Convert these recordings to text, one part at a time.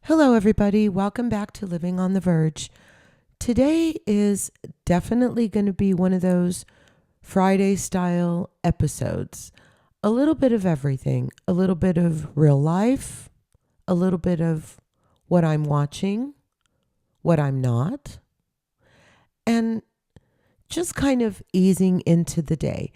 Hello, everybody. Welcome back to Living on the Verge. Today is definitely going to be one of those Friday style episodes. A little bit of everything, a little bit of real life, a little bit of what I'm watching, what I'm not, and just kind of easing into the day.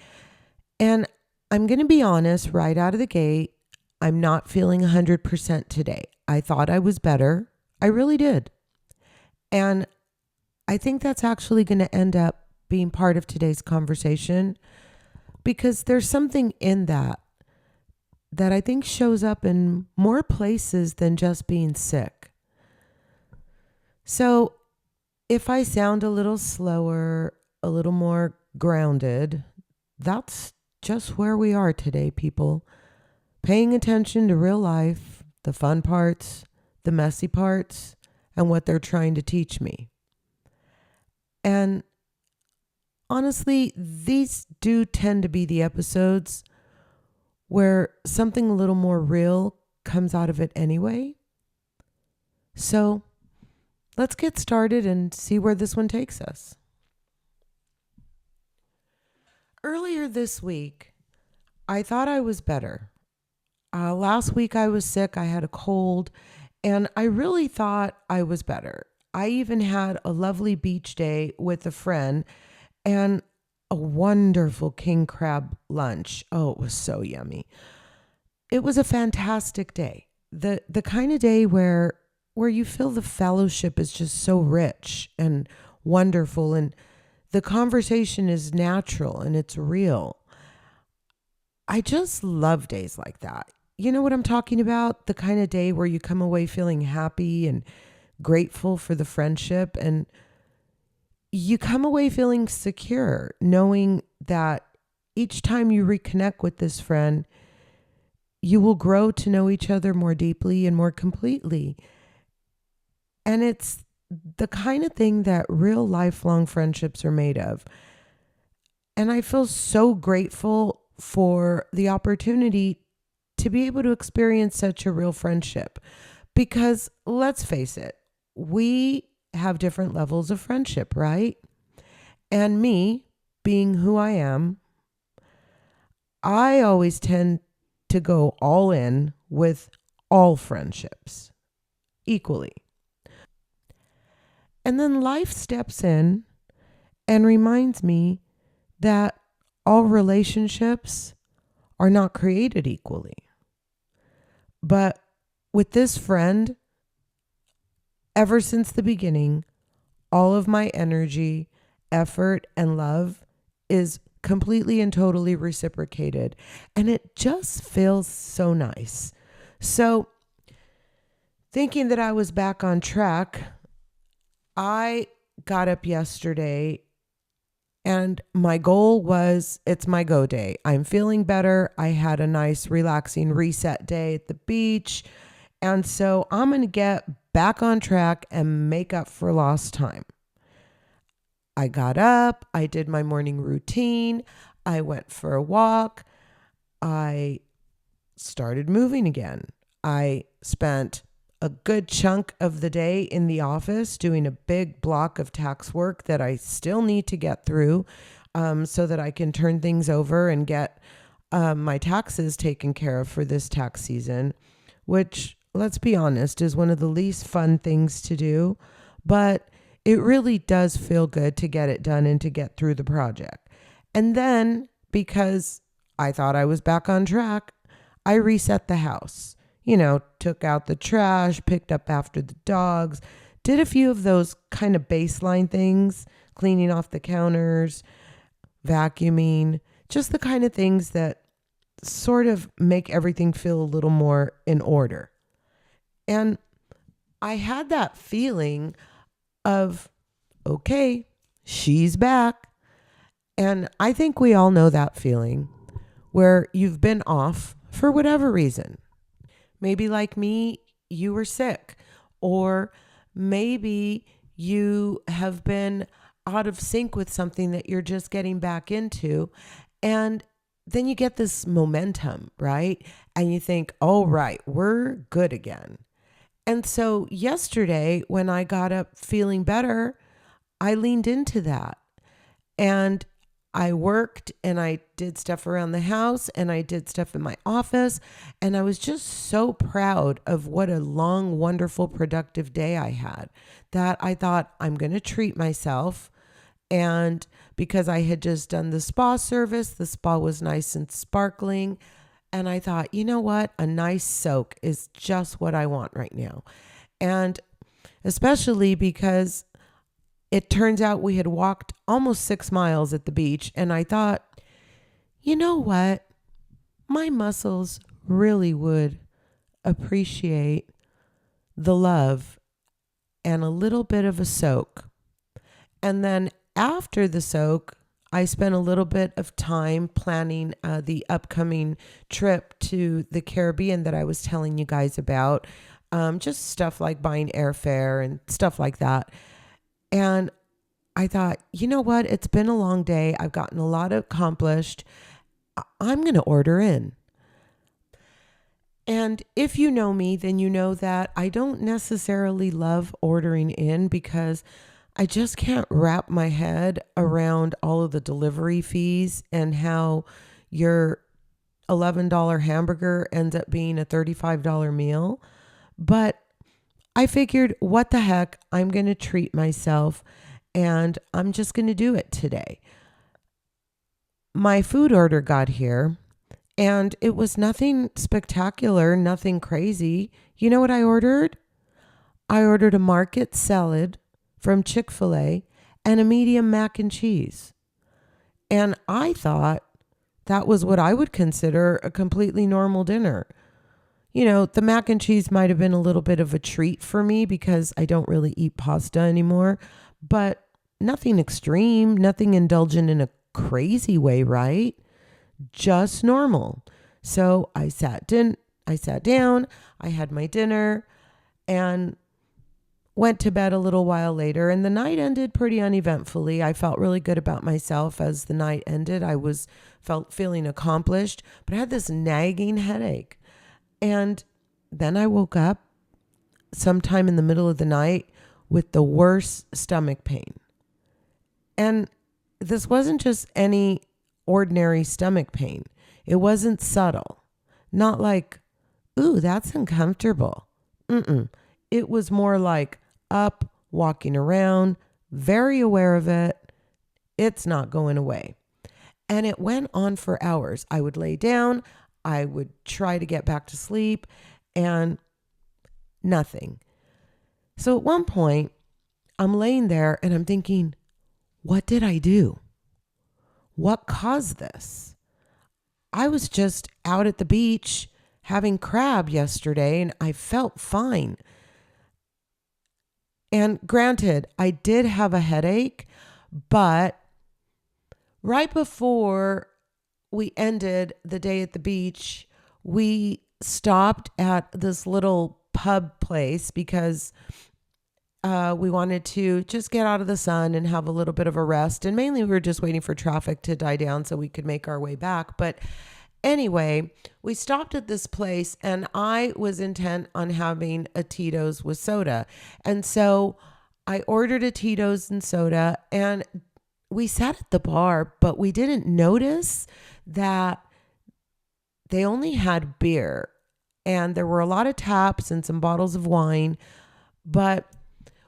And I'm going to be honest right out of the gate, I'm not feeling 100% today. I thought I was better. I really did. And I think that's actually going to end up being part of today's conversation because there's something in that I think shows up in more places than just being sick. So if I sound a little slower, a little more grounded, that's just where we are today, people. Paying attention to real life, the fun parts, the messy parts, and what they're trying to teach me. And honestly, these do tend to be the episodes where something a little more real comes out of it anyway. So let's get started and see where this one takes us. Earlier this week, I thought I was better. Last week I was sick. I had a cold and I really thought I was better. I even had a lovely beach day with a friend and a wonderful king crab lunch. Oh, it was so yummy. It was a fantastic day. The kind of day where you feel the fellowship is just so rich and wonderful and the conversation is natural and it's real. I just love days like that. You know what I'm talking about? The kind of day where you come away feeling happy and grateful for the friendship and you come away feeling secure, knowing that each time you reconnect with this friend, you will grow to know each other more deeply and more completely. And it's the kind of thing that real lifelong friendships are made of. And I feel so grateful for the opportunity to be able to experience such a real friendship. Because let's face it, we have different levels of friendship, right? And me, being who I am, I always tend to go all in with all friendships equally. And then life steps in and reminds me that all relationships are not created equally. But with this friend, ever since the beginning, all of my energy, effort, and love is completely and totally reciprocated. And it just feels so nice. So, thinking that I was back on track, I got up yesterday and my goal was, it's my go day. I'm feeling better. I had a nice relaxing reset day at the beach. And so I'm going to get back on track and make up for lost time. I got up. I did my morning routine. I went for a walk. I started moving again. I spent a good chunk of the day in the office doing a big block of tax work that I still need to get through so that I can turn things over and get my taxes taken care of for this tax season, which, let's be honest, is one of the least fun things to do. But it really does feel good to get it done and to get through the project. And then, because I thought I was back on track, I reset the house. Took out the trash, picked up after the dogs, did a few of those kind of baseline things, cleaning off the counters, vacuuming, just the kind of things that sort of make everything feel a little more in order. And I had that feeling of, okay, she's back. And I think we all know that feeling where you've been off for whatever reason. Maybe like me, you were sick, or maybe you have been out of sync with something that you're just getting back into. And then you get this momentum, right? And you think, oh, right, we're good again. And so yesterday, when I got up feeling better, I leaned into that. And I worked and I did stuff around the house and I did stuff in my office. And I was just so proud of what a long, wonderful, productive day I had, that I thought, I'm going to treat myself. And because I had just done the spa service, the spa was nice and sparkling. And I thought, you know what? A nice soak is just what I want right now. And especially because it turns out we had walked almost 6 miles at the beach. And I thought, you know what? My muscles really would appreciate the love and a little bit of a soak. And then after the soak, I spent a little bit of time planning the upcoming trip to the Caribbean that I was telling you guys about. Just stuff like buying airfare and stuff like that. And I thought, you know what? It's been a long day. I've gotten a lot accomplished. I'm going to order in. And if you know me, then you know that I don't necessarily love ordering in because I just can't wrap my head around all of the delivery fees and how your $11 hamburger ends up being a $35 meal. But I figured, what the heck, I'm going to treat myself and I'm just going to do it today. My food order got here and it was nothing spectacular, nothing crazy. You know what I ordered? I ordered a market salad from Chick-fil-A and a medium mac and cheese. And I thought that was what I would consider a completely normal dinner. You know, the mac and cheese might have been a little bit of a treat for me because I don't really eat pasta anymore, but nothing extreme, nothing indulgent in a crazy way, right? Just normal. So I sat down, I had my dinner and went to bed a little while later, and the night ended pretty uneventfully. I felt really good about myself as the night ended. I felt feeling accomplished, but I had this nagging headache. And then I woke up sometime in the middle of the night with the worst stomach pain. And this wasn't just any ordinary stomach pain. It wasn't subtle. Not like, ooh, that's uncomfortable. It was more like up, walking around, very aware of it. It's not going away. And it went on for hours. I would lay down, I would try to get back to sleep, and nothing. So at one point, I'm laying there and I'm thinking, what did I do? What caused this? I was just out at the beach having crab yesterday and I felt fine. And granted, I did have a headache, but right before we ended the day at the beach, we stopped at this little pub place because we wanted to just get out of the sun and have a little bit of a rest. And mainly we were just waiting for traffic to die down so we could make our way back. But anyway, we stopped at this place and I was intent on having a Tito's with soda. And so I ordered a Tito's and soda and we sat at the bar, but we didn't notice that they only had beer and there were a lot of taps and some bottles of wine. But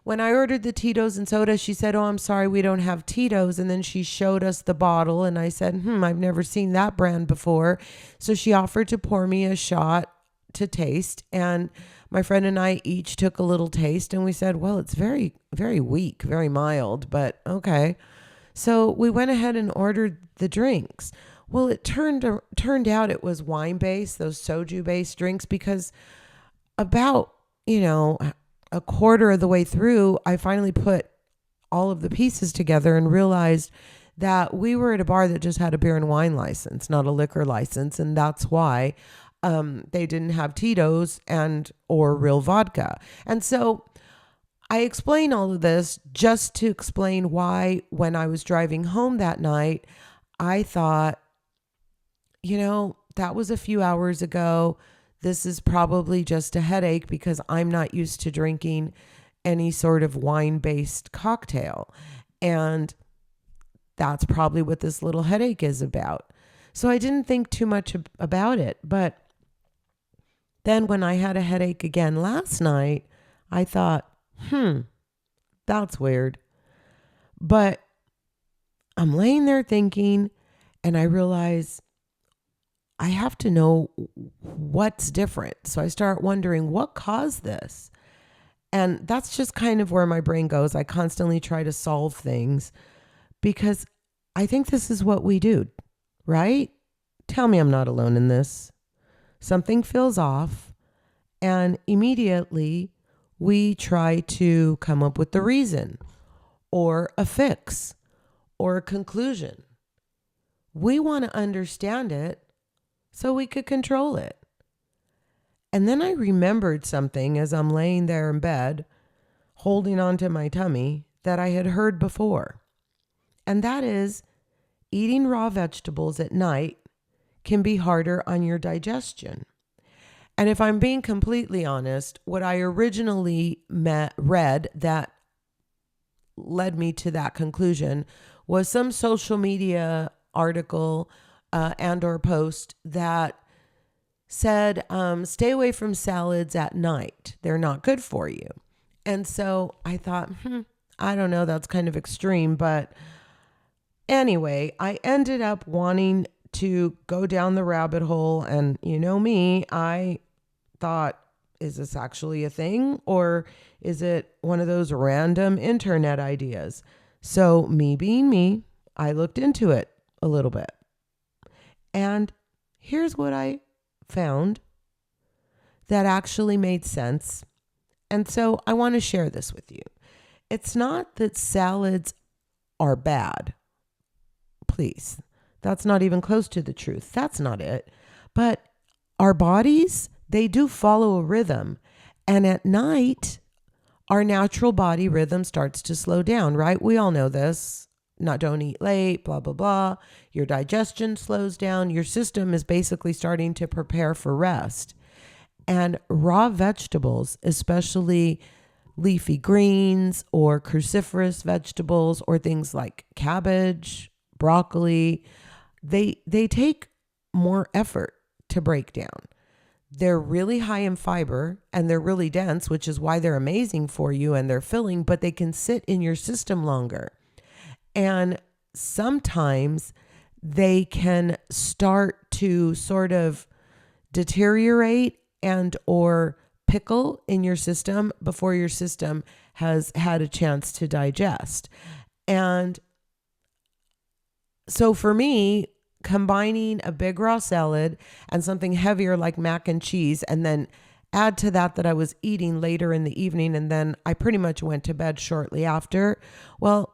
when I ordered the Tito's and soda, she said, oh, I'm sorry, we don't have Tito's. And then she showed us the bottle and I said, I've never seen that brand before. So she offered to pour me a shot to taste. And my friend and I each took a little taste and we said, well, it's very, very weak, very mild, but okay. So we went ahead and ordered the drinks. Well, it turned out it was wine-based, those soju-based drinks, because about, a quarter of the way through, I finally put all of the pieces together and realized that we were at a bar that just had a beer and wine license, not a liquor license. And that's why they didn't have Tito's or real vodka. And so I explain all of this just to explain why when I was driving home that night, I thought, that was a few hours ago. this is probably just a headache because I'm not used to drinking any sort of wine-based cocktail. And that's probably what this little headache is about. So I didn't think too much about it. But then when I had a headache again last night, I thought, that's weird. But I'm laying there thinking, and I realize I have to know what's different. So I start wondering what caused this. And that's just kind of where my brain goes. I constantly try to solve things because I think this is what we do, right? Tell me I'm not alone in this. Something feels off, and immediately we try to come up with the reason or a fix or a conclusion. We want to understand it so we could control it. And then I remembered something as I'm laying there in bed, holding onto my tummy, that I had heard before. And that is, eating raw vegetables at night can be harder on your digestion. And if I'm being completely honest, what I originally read that led me to that conclusion was some social media article and or post that said, stay away from salads at night. They're not good for you. And so I thought, I don't know, that's kind of extreme. But anyway, I ended up wanting to go down the rabbit hole. And you know me, I thought, is this actually a thing? Or is it one of those random internet ideas? So me being me, I looked into it a little bit. And here's what I found that actually made sense. And so I want to share this with you. It's not that salads are bad. Please. That's not even close to the truth. That's not it. But our bodies, they do follow a rhythm. And at night, our natural body rhythm starts to slow down, right? We all know this. Don't eat late, blah, blah, blah. Your digestion slows down. Your system is basically starting to prepare for rest. And raw vegetables, especially leafy greens or cruciferous vegetables or things like cabbage, broccoli, they take more effort to break down. They're really high in fiber and they're really dense, which is why they're amazing for you and they're filling, but they can sit in your system longer. And sometimes they can start to sort of deteriorate and or pickle in your system before your system has had a chance to digest. And so for me, combining a big raw salad and something heavier like mac and cheese, and then add to that I was eating later in the evening, and then I pretty much went to bed shortly after. Well,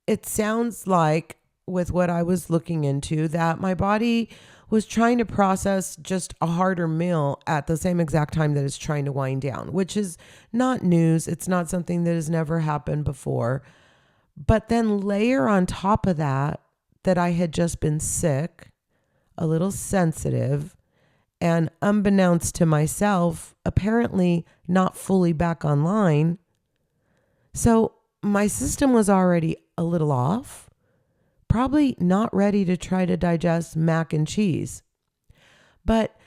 it sounds like with what I was looking into that my body was trying to process just a harder meal at the same exact time that it's trying to wind down, which is not news. It's not something that has never happened before. But then layer on top of that I had just been sick, a little sensitive, and unbeknownst to myself, apparently not fully back online. So my system was already a little off, probably not ready to try to digest mac and cheese. But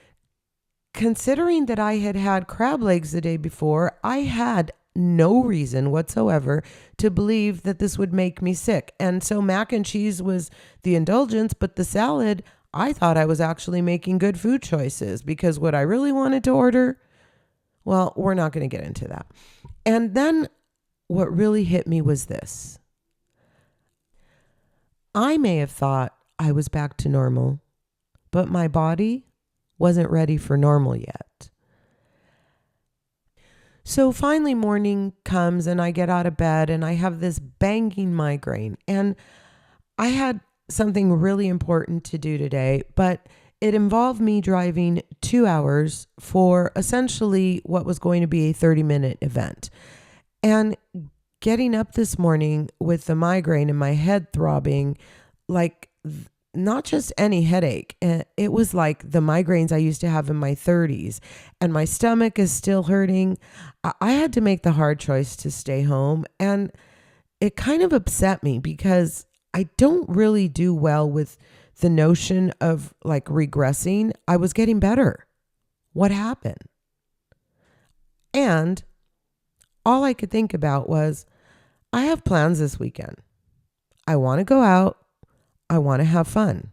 considering that I had had crab legs the day before, I had no reason whatsoever to believe that this would make me sick. And so mac and cheese was the indulgence, but the salad, I thought I was actually making good food choices, because what I really wanted to order, well, we're not going to get into that. And then what really hit me was this. I may have thought I was back to normal, but my body wasn't ready for normal yet. So finally morning comes and I get out of bed and I have this banging migraine, and I had something really important to do today, but it involved me driving 2 hours for essentially what was going to be a 30-minute event. And getting up this morning with the migraine and my head throbbing, like not just any headache. It was like the migraines I used to have in my 30s, and my stomach is still hurting. I had to make the hard choice to stay home, and it kind of upset me because I don't really do well with the notion of like regressing. I was getting better. What happened? And all I could think about was, I have plans this weekend. I want to go out. I want to have fun.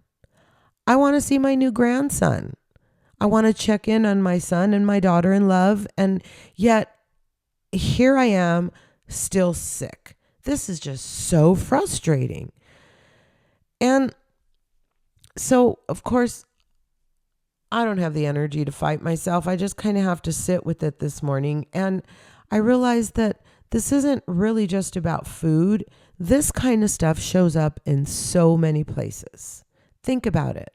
I want to see my new grandson. I want to check in on my son and my daughter in love. And yet here I am still sick. This is just so frustrating. And so, of course, I don't have the energy to fight myself. I just kind of have to sit with it this morning. And I realized that this isn't really just about food. This kind of stuff shows up in so many places. Think about it.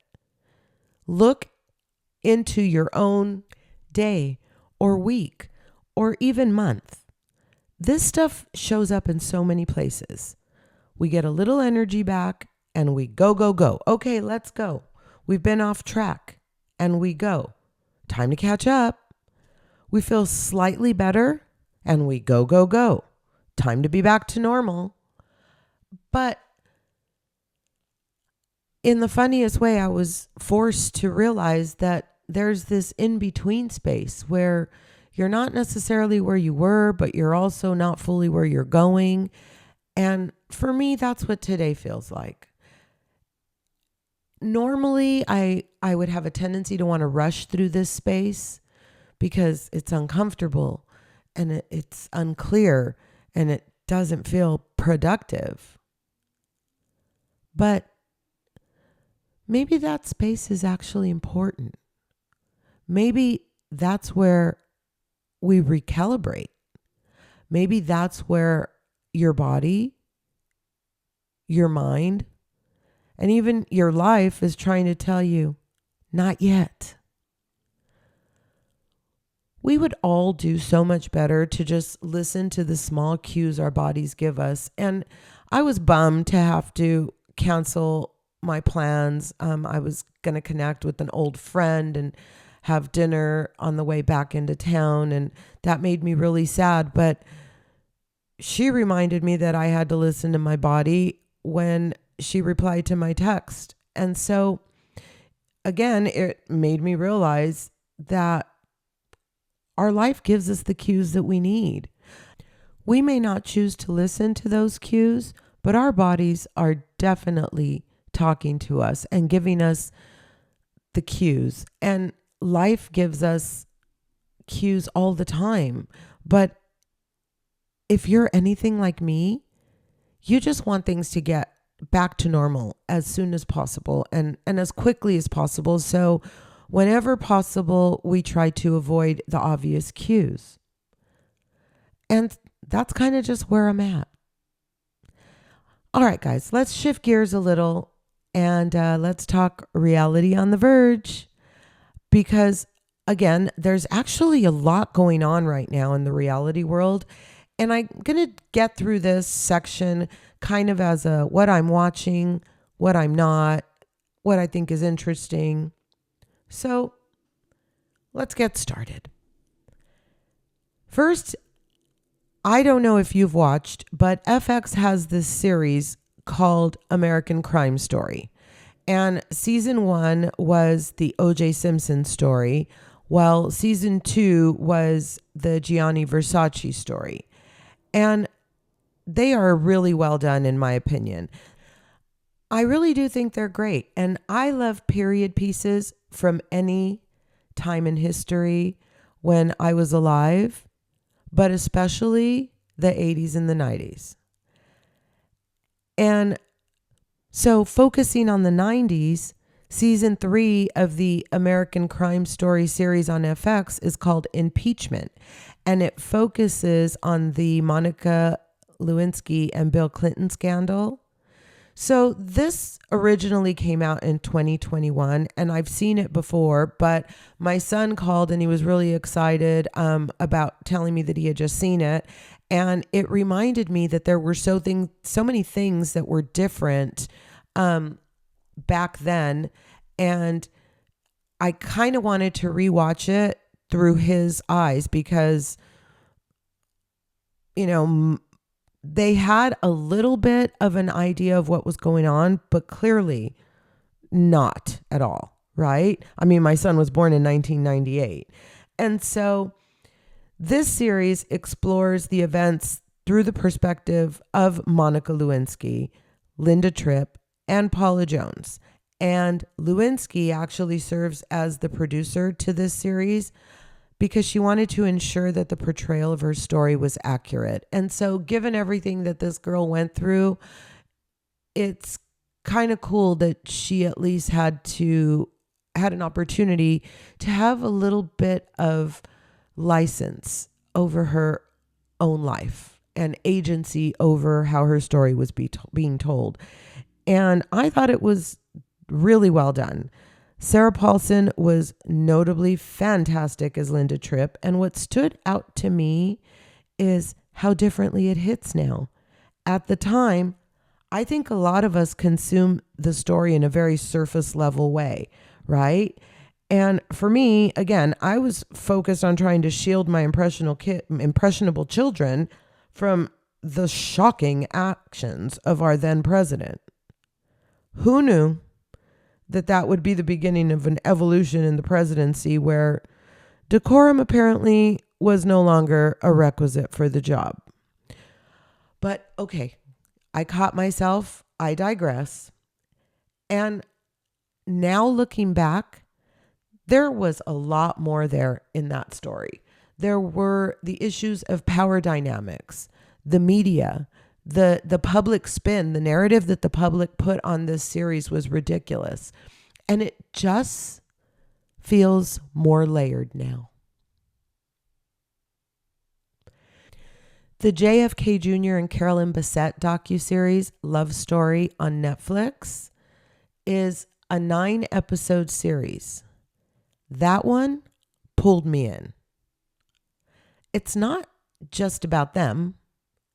Look into your own day or week or even month. This stuff shows up in so many places. We get a little energy back and we go, go, go. Okay, let's go. We've been off track and we go. Time to catch up. We feel slightly better and we go, go, go. Time to be back to normal. But in the funniest way, I was forced to realize that there's this in-between space where you're not necessarily where you were, but you're also not fully where you're going. And for me, that's what today feels like. Normally, I would have a tendency to want to rush through this space because it's uncomfortable and it's unclear and it doesn't feel productive. But maybe that space is actually important. Maybe that's where we recalibrate. Maybe that's where your body, your mind, and even your life is trying to tell you, not yet. We would all do so much better to just listen to the small cues our bodies give us. And I was bummed to have to cancel my plans. I was going to connect with an old friend and have dinner on the way back into town. And that made me really sad. But she reminded me that I had to listen to my body when she replied to my text. And so again, it made me realize that our life gives us the cues that we need. We may not choose to listen to those cues, but our bodies are definitely talking to us and giving us the cues. And life gives us cues all the time. But if you're anything like me, you just want things to get back to normal as soon as possible and as quickly as possible. So whenever possible, we try to avoid the obvious cues. And that's kind of just where I'm at. All right, guys, let's shift gears a little and let's talk reality on the verge. Because again, there's actually a lot going on right now in the reality world. And I'm going to get through this section kind of as a what I'm watching, what I'm not, what I think is interesting. So let's get started. First, I don't know if you've watched, but FX has this series called American Crime Story. And season 1 was the O.J. Simpson story, while season 2 was the Gianni Versace story. And they are really well done, in my opinion. I really do think they're great. And I love period pieces from any time in history when I was alive, but especially the 80s and the 90s. And so focusing on the 90s, season 3 of the American Crime Story series on FX is called Impeachment. And it focuses on the Monica Lewinsky and Bill Clinton scandal. So this originally came out in 2021 and I've seen it before, but my son called and he was really excited about telling me that he had just seen it. And it reminded me that there were so many things that were different back then. And I kind of wanted to rewatch it through his eyes because, they had a little bit of an idea of what was going on, but clearly not at all, right? I mean, my son was born in 1998. And so this series explores the events through the perspective of Monica Lewinsky, Linda Tripp, and Paula Jones. And Lewinsky actually serves as the producer to this series because she wanted to ensure that the portrayal of her story was accurate. And so given everything that this girl went through, it's kind of cool that she at least had an opportunity to have a little bit of license over her own life and agency over how her story was being told. And I thought it was really well done. Sarah Paulson was notably fantastic as Linda Tripp, and what stood out to me is how differently it hits now. At the time, I think a lot of us consume the story in a very surface level way, right? And for me, again, I was focused on trying to shield my impressionable children from the shocking actions of our then president. Who knew that would be the beginning of an evolution in the presidency where decorum apparently was no longer a requisite for the job. But okay, I caught myself. I digress. And now looking back, there was a lot more there in that story. There were the issues of power dynamics, the media, the public spin, the narrative that the public put on this series was ridiculous. And it just feels more layered now. The JFK Jr. and Carolyn Bessette docuseries Love Story on Netflix is a 9-episode series. That one pulled me in. It's not just about them.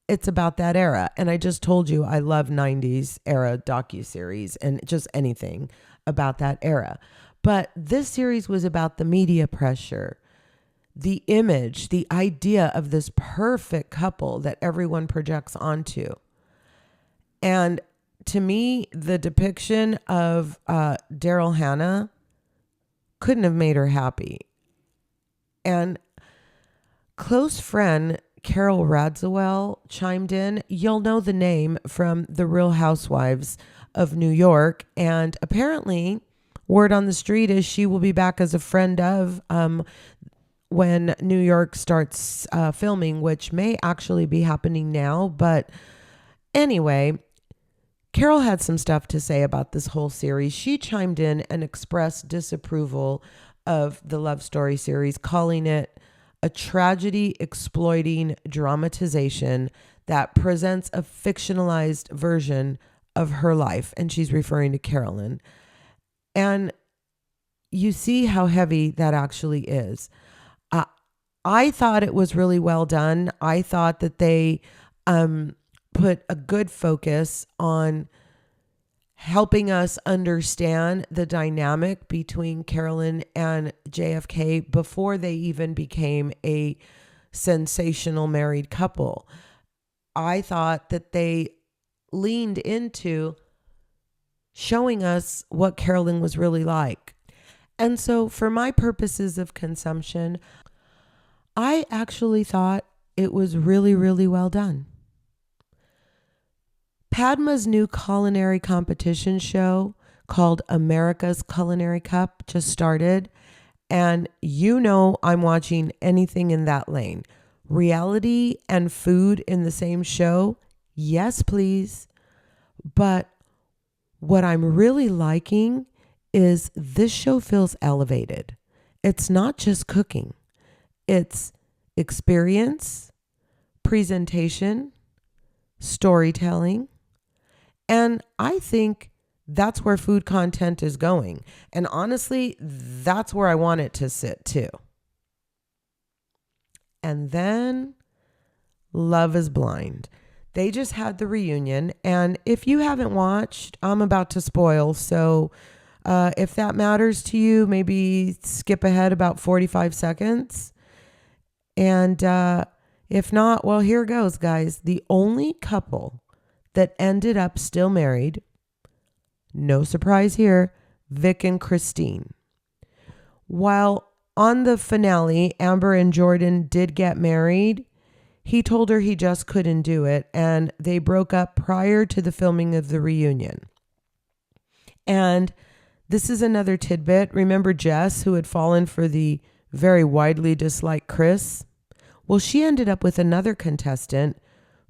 It's about that era. And I just told you I love 90s era docuseries and just anything about that era. But this series was about the media pressure, the image, the idea of this perfect couple that everyone projects onto. And to me, the depiction of Daryl Hannah couldn't have made her happy. And close friend Carol Radzewell chimed in. You'll know the name from The Real Housewives of New York. And apparently, word on the street is she will be back as a friend of when New York starts filming, which may actually be happening now. But anyway, Carol had some stuff to say about this whole series. She chimed in and expressed disapproval of the Love Story series, calling it a tragedy exploiting dramatization that presents a fictionalized version of her life. And she's referring to Carolyn. And you see how heavy that actually is. I thought it was really well done. I thought that they put a good focus on helping us understand the dynamic between Carolyn and JFK before they even became a sensational married couple. I thought that they leaned into showing us what Carolyn was really like. And so for my purposes of consumption, I actually thought it was really, really well done. Padma's new culinary competition show called America's Culinary Cup just started. And I'm watching anything in that lane. Reality and food in the same show? Yes, please. But what I'm really liking is this show feels elevated. It's not just cooking. It's experience, presentation, storytelling. And I think that's where food content is going. And honestly, that's where I want it to sit too. And then Love is Blind. They just had the reunion. And if you haven't watched, I'm about to spoil. So if that matters to you, maybe skip ahead about 45 seconds. And if not, well, here goes, guys. The only couple that ended up still married, no surprise here, Vic and Christine. While on the finale, Amber and Jordan did get married, he told her he just couldn't do it, and they broke up prior to the filming of the reunion. And this is another tidbit. Remember Jess, who had fallen for the very widely disliked Chris? Well, she ended up with another contestant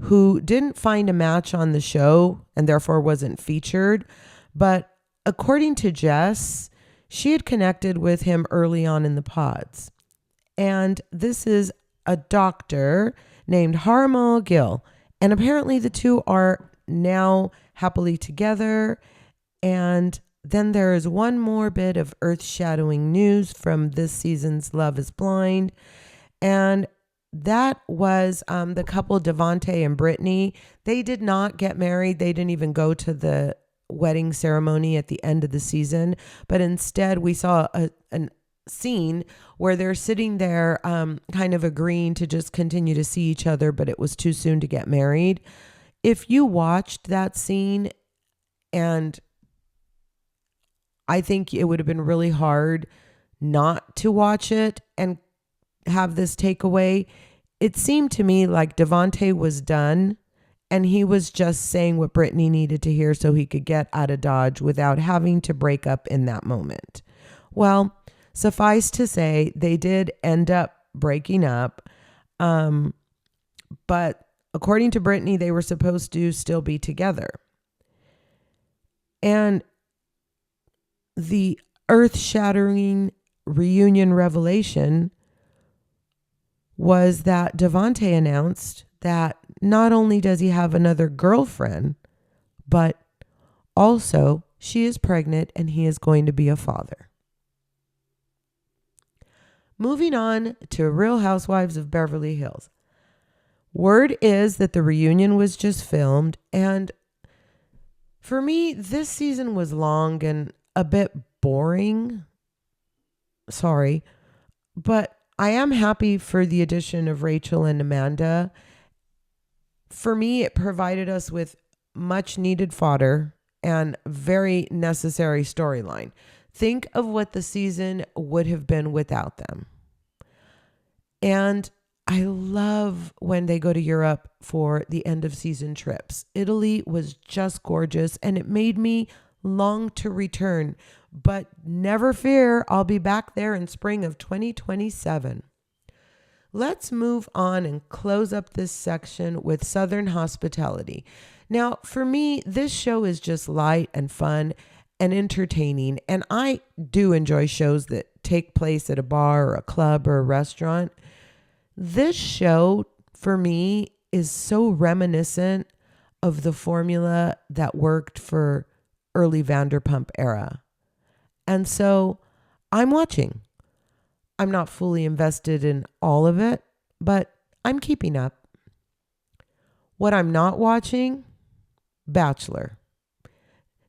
who didn't find a match on the show and therefore wasn't featured. But according to Jess, she had connected with him early on in the pods. And this is a doctor named Harmal Gill. And apparently the two are now happily together. And then there is one more bit of earth-shadowing news from this season's Love is Blind. And that was the couple Devontae and Brittany. They did not get married. They didn't even go to the wedding ceremony at the end of the season. But instead, we saw a scene where they're sitting there kind of agreeing to just continue to see each other, but it was too soon to get married. If you watched that scene, and I think it would have been really hard not to watch it and have this takeaway, it seemed to me like Devontae was done and he was just saying what Brittany needed to hear so he could get out of Dodge without having to break up in that moment. Well, suffice to say, they did end up breaking up. But according to Brittany, they were supposed to still be together. And the earth-shattering reunion revelation was that Devontae announced that not only does he have another girlfriend, but also she is pregnant and he is going to be a father. Moving on to Real Housewives of Beverly Hills. Word is that the reunion was just filmed, and for me, this season was long and a bit boring. Sorry, but I am happy for the addition of Rachel and Amanda. For me, it provided us with much needed fodder and very necessary storyline. Think of what the season would have been without them. And I love when they go to Europe for the end of season trips. Italy was just gorgeous and it made me long to return. But never fear, I'll be back there in spring of 2027. Let's move on and close up this section with Southern Hospitality. Now, for me, this show is just light and fun and entertaining. And I do enjoy shows that take place at a bar or a club or a restaurant. This show, for me, is so reminiscent of the formula that worked for early Vanderpump era. And so I'm watching. I'm not fully invested in all of it, but I'm keeping up. What I'm not watching, Bachelor.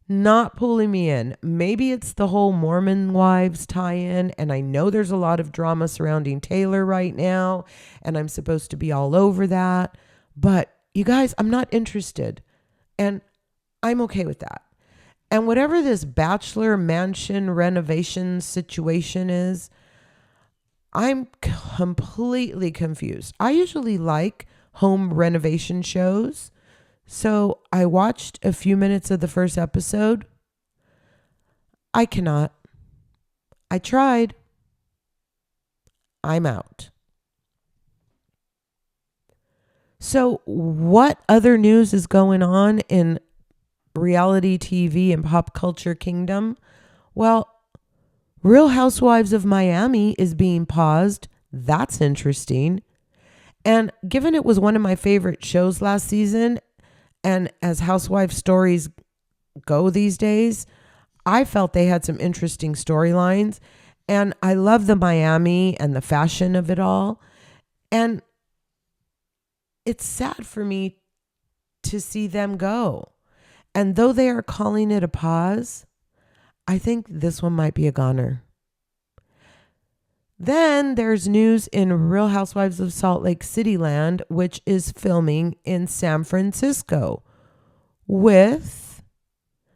Not pulling me in. Maybe it's the whole Mormon wives tie-in, and I know there's a lot of drama surrounding Taylor right now, and I'm supposed to be all over that. But you guys, I'm not interested, and I'm okay with that. And whatever this Bachelor mansion renovation situation is, I'm completely confused. I usually like home renovation shows. So I watched a few minutes of the first episode. I cannot. I tried. I'm out. So what other news is going on in reality TV and pop culture kingdom? Well, Real Housewives of Miami is being paused. That's interesting. And given it was one of my favorite shows last season, and as housewife stories go these days, I felt they had some interesting storylines. And I love the Miami and the fashion of it all. And it's sad for me to see them go. And though they are calling it a pause, I think this one might be a goner. Then there's news in Real Housewives of Salt Lake City land, which is filming in San Francisco, with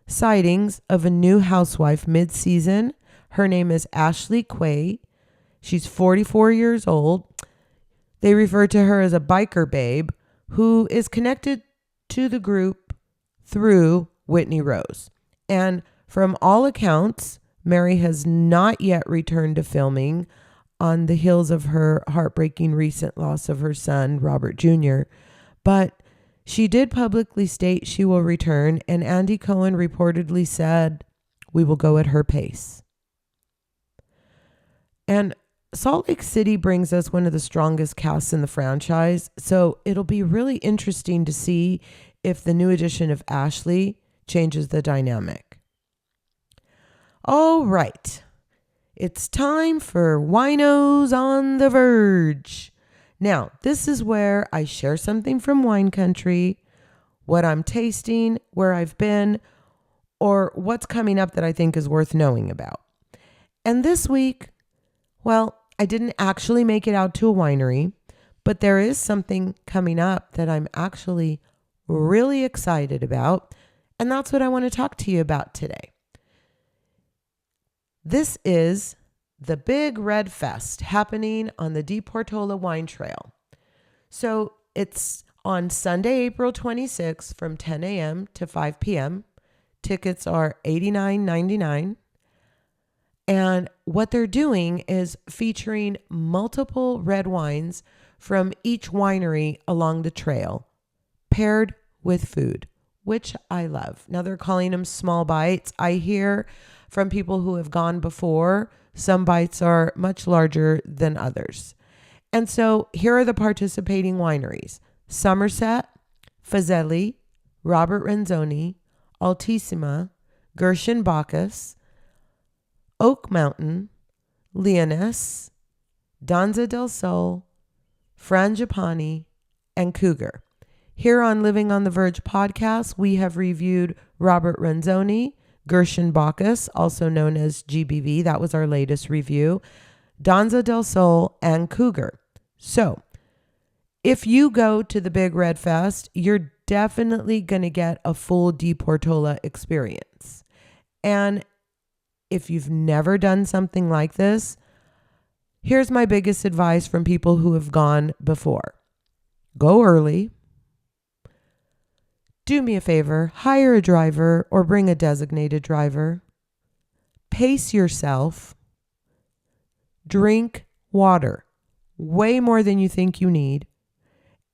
sightings of a new housewife mid-season. Her name is Ashley Quay. She's 44 years old. They refer to her as a biker babe who is connected to the group through Whitney Rose. And from all accounts, Mary has not yet returned to filming on the heels of her heartbreaking recent loss of her son, Robert Jr. But she did publicly state she will return, and Andy Cohen reportedly said, "We will go at her pace." And Salt Lake City brings us one of the strongest casts in the franchise, so it'll be really interesting to see if the new addition of Ashley changes the dynamic. All right, it's time for Winos on the Verge. Now, this is where I share something from wine country, what I'm tasting, where I've been, or what's coming up that I think is worth knowing about. And this week, well, I didn't actually make it out to a winery, but there is something coming up that I'm actually really excited about, and that's what I want to talk to you about today. This is the Big Red Fest happening on the Portola Wine Trail. So it's on Sunday, April 26th from 10 a.m. to 5 p.m. Tickets are $89.99. And what they're doing is featuring multiple red wines from each winery along the trail, paired with food, which I love. Now they're calling them small bites. I hear from people who have gone before, some bites are much larger than others. And so here are the participating wineries: Somerset, Fazeli, Robert Renzoni, Altissima, Gershon Bacchus, Oak Mountain, Leonis, Danza del Sol, Frangipani, and Cougar. Here on Living on the Verge podcast, we have reviewed Robert Renzoni, Gershon Bacchus, also known as GBV. That was our latest review. Danza del Sol and Cougar. So if you go to the Big Red Fest, you're definitely going to get a full Portola experience. And if you've never done something like this, here's my biggest advice from people who have gone before. Go early. Do me a favor, hire a driver or bring a designated driver. Pace yourself. Drink water, way more than you think you need.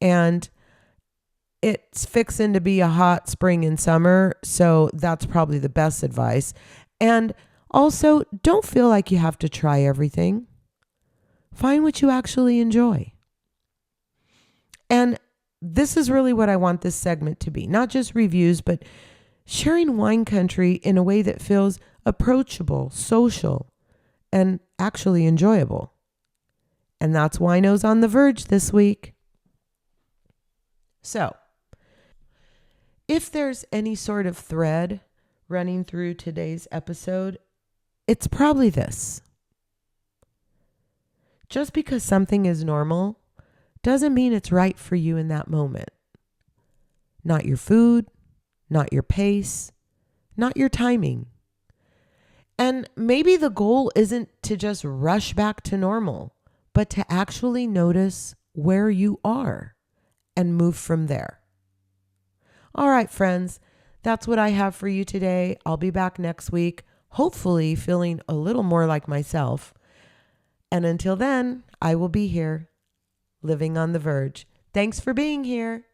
And it's fixing to be a hot spring and summer, so that's probably the best advice. And also, don't feel like you have to try everything. Find what you actually enjoy. And this is really what I want this segment to be. Not just reviews, but sharing wine country in a way that feels approachable, social, and actually enjoyable. And that's Winos on the Verge this week. So, if there's any sort of thread running through today's episode, it's probably this. Just because something is normal doesn't mean it's right for you in that moment. Not your food, not your pace, not your timing. And maybe the goal isn't to just rush back to normal, but to actually notice where you are and move from there. All right, friends, that's what I have for you today. I'll be back next week, hopefully feeling a little more like myself. And until then, I will be here, living on the verge. Thanks for being here.